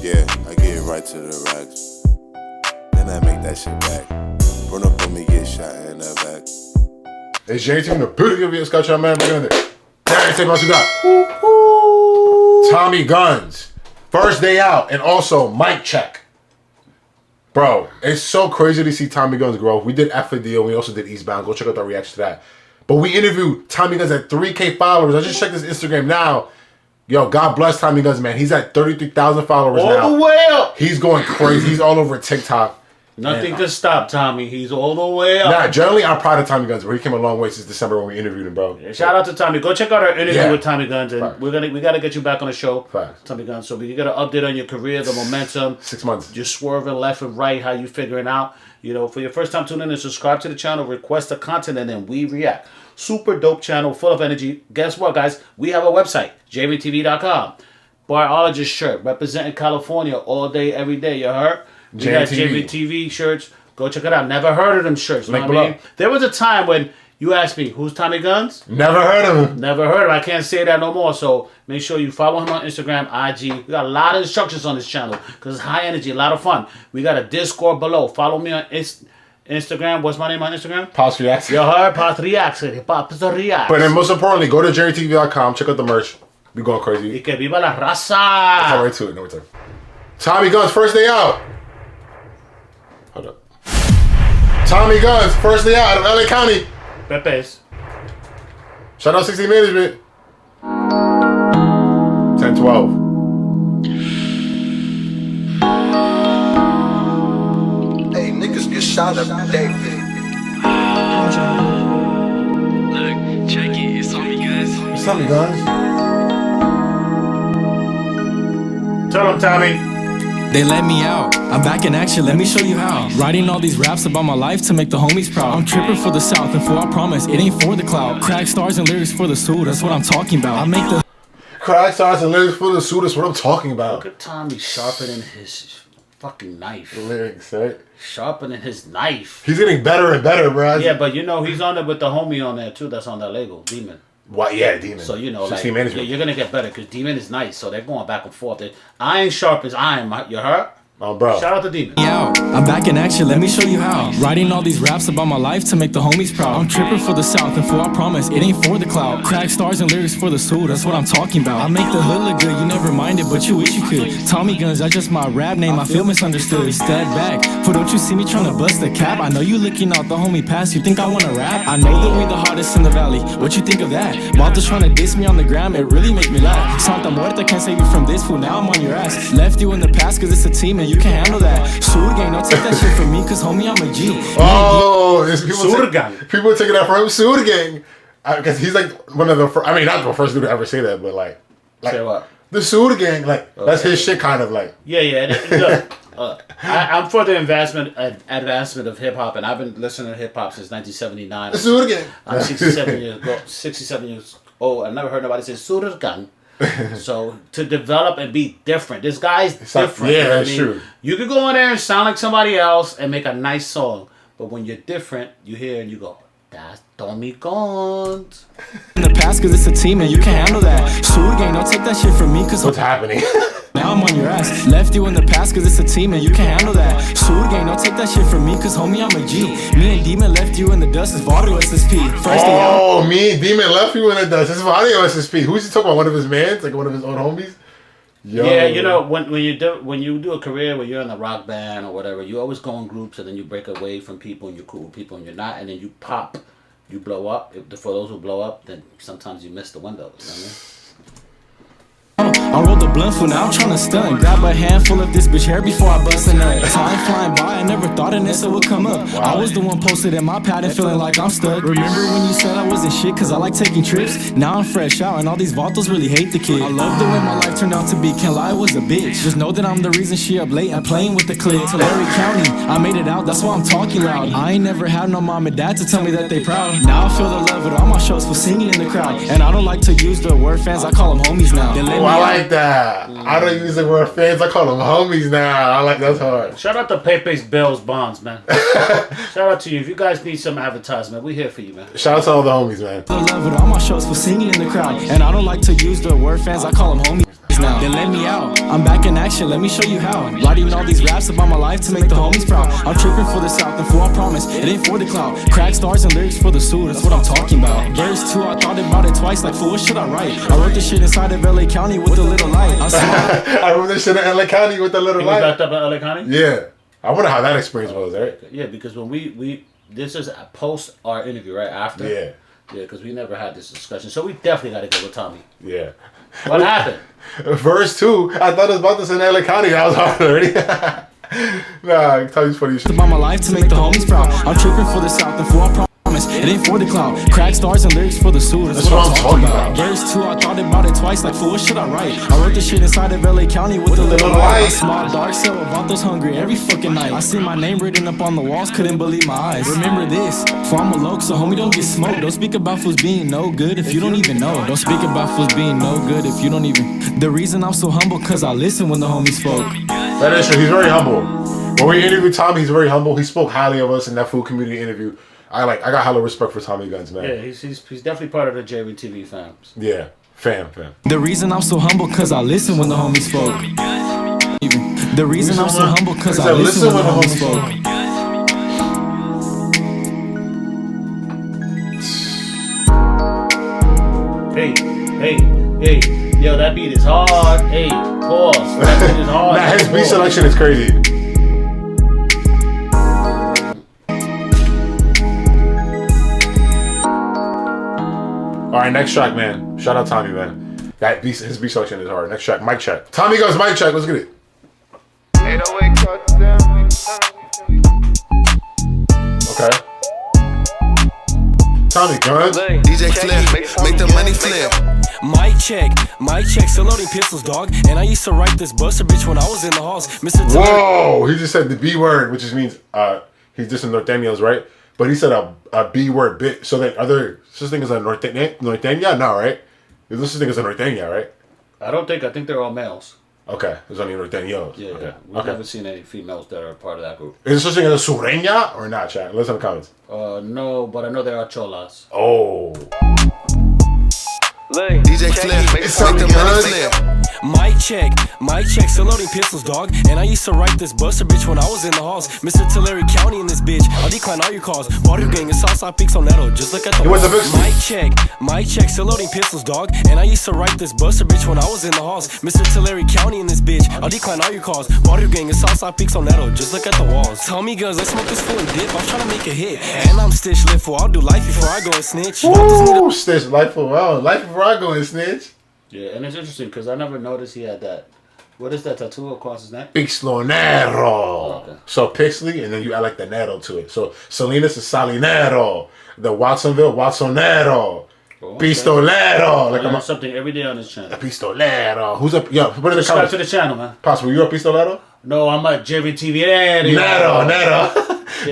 Yeah, I get right to the racks. Then I make that shit back. Run up on me, get shot in the back. It's James in the booty of your Scotch, man. We're gonna do. Say what you got. TommyGunz. First day out, and also mic check. Bro, it's so crazy to see TommyGunz grow. We did FADO, and we also did Eastbound. Go check out our reaction to that. But we interviewed TommyGunz at 3K followers. I just checked his Instagram now. Yo, God bless TommyGunz, man. He's at 33,000 followers now. All the way up. He's going crazy. He's all over TikTok. Nothing can stop Tommy. He's all the way up. Nah, generally, I'm proud of TommyGunz, but he came a long way since December when we interviewed him, bro. Yeah, shout out to Tommy. Go check out our interview with TommyGunz, and we gotta get you back on the show, TommyGunz. So we got an update on your career, the momentum. 6 months. Just swerving left and right, how you figuring out. You know, for your first time tuning in, subscribe to the channel, request the content, and then we react. Super dope channel, full of energy. Guess what, guys? We have a website, jvtv.com. Biologist shirt, representing California all day, every day. You heard? We got JVTV shirts. Go check it out. Never heard of them shirts. You know what I mean? There was a time when you asked me, who's TommyGunz? Never heard of him. Never heard of him. I can't say that no more. So make sure you follow him on Instagram, IG. We got a lot of instructions on this channel because it's high energy, a lot of fun. We got a Discord below. Follow me on Instagram. What's my name on Instagram? Pops Reacts. You heard? Pops Reacts. Pops Reacts. But then most importantly, go to JRTV.com. Check out the merch. We going crazy. Y que viva la raza. Come right to it. No return. TommyGunz, first day out. Hold up. TommyGunz, first day out of LA County. Pepe's. Shout out 60 Management. 10-12. Hey, niggas get shot up today. Look, check it. It's TommyGunz. It's TommyGunz. Tell him, Tommy. They let me out. I'm back in action, let me show you how. Writing all these raps about my life to make the homies proud. I'm tripping for the South, and for I promise, it ain't for the clout. Crack stars and lyrics for the suit, that's what I'm talking about. I make the crack stars and lyrics for the suit, that's what I'm talking about. Look at Tommy sharpening his fucking knife. Lyrics, right? Sharpening his knife. He's getting better and better, bro. Yeah, but you know, he's on there with the homie on there too, that's on that label, Demon. What? Yeah, Demon. So, you know, like, management. you're going to get better because Demon is nice. So, they're going back and forth. Iron sharpens iron. You heard? Oh, bro. Shout out to Demon. I'm back in action, let me show you how. Writing all these raps about my life to make the homies proud. I'm tripping for the South, and for I promise, it ain't for the clout. Crack stars and lyrics for the soul, that's what I'm talking about. I make the hood look good, you never minded, but you wish you could. TommyGunz, that's just my rap name, I feel misunderstood. Step back, but don't you see me trying to bust the cap? I know you looking out the homie pass, you think I wanna rap? I know that we the hottest in the valley, what you think of that? Baltas trying to diss me on the gram, it really make me laugh. Santa Muerta can't save you from this fool, now I'm on your ass. Left you in the past cause it's a team and you can't handle that. Sur gang, don't take that shit from me, cause homie, I'm a G. Oh, people taking that from him. Sur gang. Because he's like one of the first, I mean, not the first dude to ever say that, but like say what? The Sur gang, like, that's his shit kind of like. Yeah. Look, I'm for the advancement of hip hop, and I've been listening to hip hop since 1979. The Sur gang. I'm 67 years old. I've never heard nobody say Sur gang. So to develop and be different, this guy's different. Yeah, that's true. You could go in there and sound like somebody else and make a nice song, but when you're different, you hear and you go, "That's TommyGunz." In the past, cause it's a team and you can't handle that. Sur gang, don't take that shit from me, cause what's happening? Now I'm on your ass. Left you in the past cause it's a team and you can't handle that. Sur gang, don't take that shit from me, cause homie, I'm a G. Me and Demon left you in the dust, it's Vario SSP. Me and Demon left you in the dust, it's Vario SSP. Who's he talking about? One of his mans? Like one of his old homies? Yo. Yeah, you know, when you do a career where you're in a rock band or whatever, you always go in groups and then you break away from people and you're cool with people and you're not, and then you pop, you blow up. For those who blow up, then sometimes you miss the window. You know what I mean? I rolled the blunt for now, I'm tryna stun. Grab a handful of this bitch hair before I bust a nut. Time flying by, I never thought an answer would come up. I was the one posted in my pad and feeling like I'm stuck. Remember when you said I wasn't shit cause I like taking trips? Now I'm fresh out and all these vatos really hate the kid. I love the way my life turned out to be, can't lie, I was a bitch. Just know that I'm the reason she up late and playing with the clip. Larry County, I made it out, that's why I'm talking loud. I ain't never had no mom and dad to tell me that they proud. Now I feel the love with all my shows for singing in the crowd. And I don't like to use the word fans, I call them homies now. I like that. I don't use the word fans, I call them homies now. I like that's hard. Shout out to Pepe's Bills Bonds, man. Shout out to you. If you guys need some advertisement, we here for you, man. Shout out to all the homies, man. I love with all my shows for singing in the crowd. And I don't like to use the word fans, I call them homies. now. Then let me out. I'm back in action, let me show you how. Writing all these raps about my life to make the homies proud. I'm tripping for the South and for I promise it ain't for the clout. Crack stars and lyrics for the suit, that's what I'm talking about. Verse 2, I thought about it twice, like fool, what should I write? I wrote this shit inside of LA County with a little light. I wrote this shit in LA County with a little He was light. backed up at LA County? Yeah. I wonder how that experience was, right? Yeah, because when we this is post our interview, right? After? Yeah. Yeah, because we never had this discussion. So we definitely got to go with Tommy. Yeah. What happened? Verse 2, I thought it was about this in LA County. I was already. Nah, Tommy's funny shit. About my life to make the homies proud. I'm tripping for the South and for I promise it ain't for the clout. Crack stars and lyrics for the suit, that's what I'm talking about. Verse 2, I thought about it twice, like fool, what should I write? I wrote this shit inside of LA County with a little light. Small dark cell, Vatos hungry every fucking night. I see my name written up on the walls, couldn't believe my eyes. Remember this, for I'm a loc, so homie don't get smoked. Don't speak about fools being no good if you don't even know. Don't speak about fools being no good if you don't even. The reason I'm so humble, cause I listened when the homie spoke. That is true, he's very humble. When we interviewed Tommy, he's very humble. He spoke highly of us in that food community interview. I got hella respect for TommyGunz, man. Yeah, he's definitely part of the JVTV fams. Yeah, fam. The reason I'm so humble, cause I listened when the homie spoke. The reason I'm so humble, cause I listened when the homie spoke. Hey, yo, that beat is hard. Hey, pause. That beat is hard. Nah, his beat selection is crazy. Alright, next track, man. Shout out Tommy, man. His beat selection is hard. Next track, mic check. TommyGunz, mic check. Let's get it. 808 touchdown. Okay. TommyGunz. DJ Flip, make the money flip. Mic check, still loading pistols, dog. And I used to write this buster bitch when I was in the halls. Mr. Whoa, he just said the B word, which just means he's just in Norteños, right? But he said a B word bit. So that other such thing as a Norteña? No, right? There's such thing as a Norteña, right? I think they're all males. Okay, there's only Norteños. Yeah, okay. We've never seen any females that are part of that group. Is there such thing as a Sureña or not, chat? Let's have comments. No, but I know there are cholas. Oh. DJ Flip, make the money flip. Mic check, still loading pistols, dog. And I used to write this buster bitch when I was in the halls. Mr. Tulare County in this bitch, I'll decline all your calls. Water gang and Southside Peaks on Netto, just look at the Mic check, still loading pistols, dog. And I used to write this buster bitch when I was in the halls. Mr. Tulare County in this bitch, I'll decline all your calls. Water gang and Southside Peaks on Netto, just look at the walls. TommyGunz, let's smoke this fool and dip. I'm trying to make a hit, and I'm stitched lit for. I'll do life before I go and snitch. Woo, stitch life for life before I go and snitch. Yeah, and it's interesting because I never noticed he had that. What is that tattoo across his neck? Pixlonero. Okay. So Pixley, and then you add like the Nero to it. So Salinas is Salinero. The Watsonville, Watsonero. Pistolero. Like I'm something every day on this channel. Pistolero. Who's up? Yo, put in the Subscribe comments. to the channel, man. Possible. You a pistolero? No, I'm a JVTV Nero.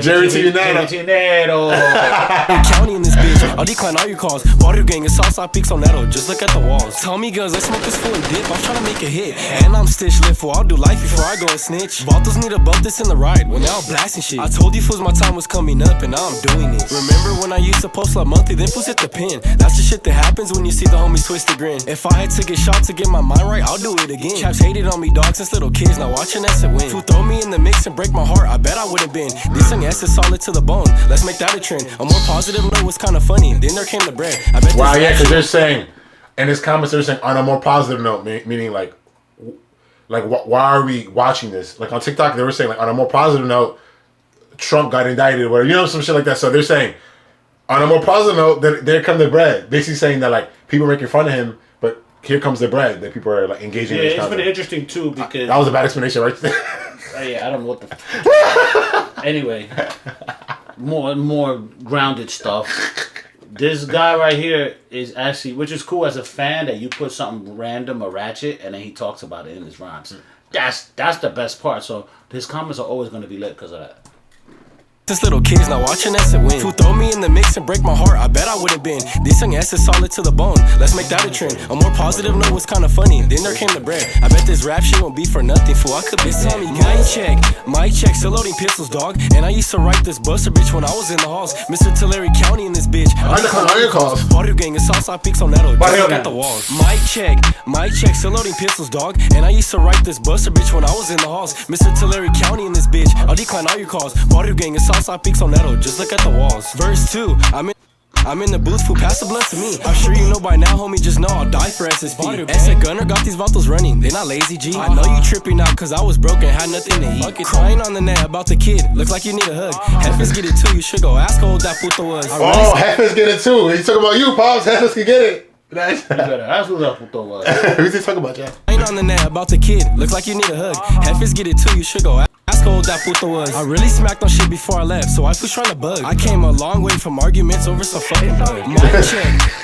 Jerry T. Nero. County in this bitch, I'll decline all your calls. Water gang and Southside Peaks on Netto, just look at the walls. TommyGunz, let's smoke this fool and dip. I'm trying to make a hit, and I'm stitched lit for. I'll do life before I go and snitch. Vatos need to bump this in the ride when now blasting shit. I told you fools my time was coming up, and now I'm doing it. Remember when I used to post like monthly, then fools hit the pin. That's the shit that happens when you see the homies twist the grin. If I had to get shot to get my mind right, I'll do it again. Chaps hated on me, dog, since little kids, now watching us win. Fool throw me in the mix and break my heart, I bet I would've been. This young ass is solid to the bone, let's make that a trend. A more positive note was kinda funny, then there came the bread. I bet wow, yeah, because they're saying, in his comments, they're saying on a more positive note, meaning like why are we watching this? Like on TikTok, they were saying like on a more positive note, Trump got indicted or whatever, you know, some shit like that. So they're saying, on a more positive note, that there come the bread. Basically saying that like people are making fun of him, but here comes the bread that people are like engaging in. Yeah, this it's been content. interesting too because That was a bad explanation, right? yeah, I don't know what the. Anyway, more grounded stuff. This guy right here is actually, which is cool as a fan that you put something random or ratchet and then he talks about it in his rhymes. That's the best part. So his comments are always going to be lit because of that. Since little kids, now watching us win. Who throw me in the mix and break my heart, I bet I would've been. This young ass is solid to the bone, let's make that a trend. A more positive note was kinda funny, then there came the bread. I bet this rap shit won't be for nothing, fool, I could be Tommy Mic check, still loading pistols, dog. And I used to write this buster bitch when I was in the halls. Mr. Tulare County in this bitch. I decline all your calls. Barrio gang is Southside Peaks on Neto, just at the walls. Mic check, still loading pistols, dog. And I used to write this buster bitch when I was in the halls. Mr. Tulare County in this bitch. I'll decline all your calls. Barrio gang is Southside Peaks on Neto, just look at the walls. Verse 2, I'm in the booth, fool, pass the blunt to me. I'm sure you know by now, homie, just know I'll die for SSP. S.A. Gunner got these vatos running, they not lazy, G. I know you tripping out, cause I was broken, had nothing to eat. Crying on the net about the kid, looks like you need a hug. Jefes get it too, you should go ask how old that puto was. Oh, Jefes get it too. He's talking about you, Pops. Jefes can get it. You better ask who that puto was. Who's he talking about, Jack? Crying on the net about the kid, looks like you need a hug. Jefes get it too, you should go ask how old that puto was. I really smacked on shit before I left, so I was trying to bug. I came a long way from arguments over some fucking bug.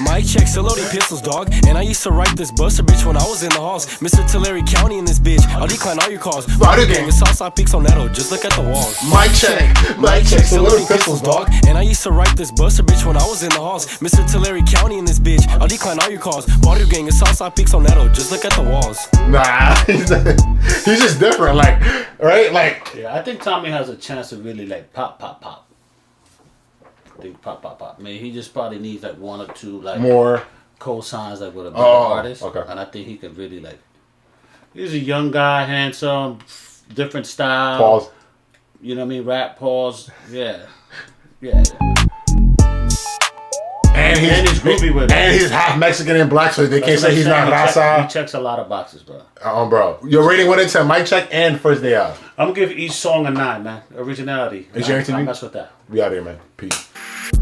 Mic check, still loading pistols, dog. And I used to write this buster bitch when I was in the halls. Mr. Tulare County in this bitch. I'll decline all your calls. Barrio gang is Southside Peaks on Neto, just look at the walls. Mic check, still loading pistols, dog. And I used to write this buster bitch when I was in the halls. Mr. Tulare County in this bitch. I'll decline all your calls. Barrio gang is Southside Peaks on Neto, just look at the walls. Nah, he's just different, like, right? Like, yeah, I think Tommy has a chance to really like pop. I think pop. I mean, he just probably needs like one or two like more co-signs like with a bigger artist. Okay. And I think he could really like. He's a young guy, handsome, different style. pause. You know what I mean? Rap pause. Yeah. And he's groovy with it. And he's half Mexican and black, so they can't say he's not He raza. checks a lot of boxes, bro. Bro. Your rating 1 to 10, mic check and first day out. I'm gonna give each song a 9, man. Originality. Is your interview? I mess with that. We out here, man. Peace.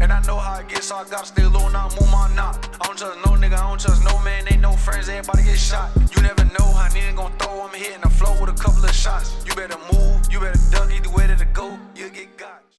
And I know how it gets, so I gotta stay low, now move my knot. I don't trust no nigga, I don't trust no man, ain't no friends, everybody get shot. You never know how nigga gon' throw, I'm hitting the flow with a couple of shots. You better move, you better duck, either way to go, you'll get got.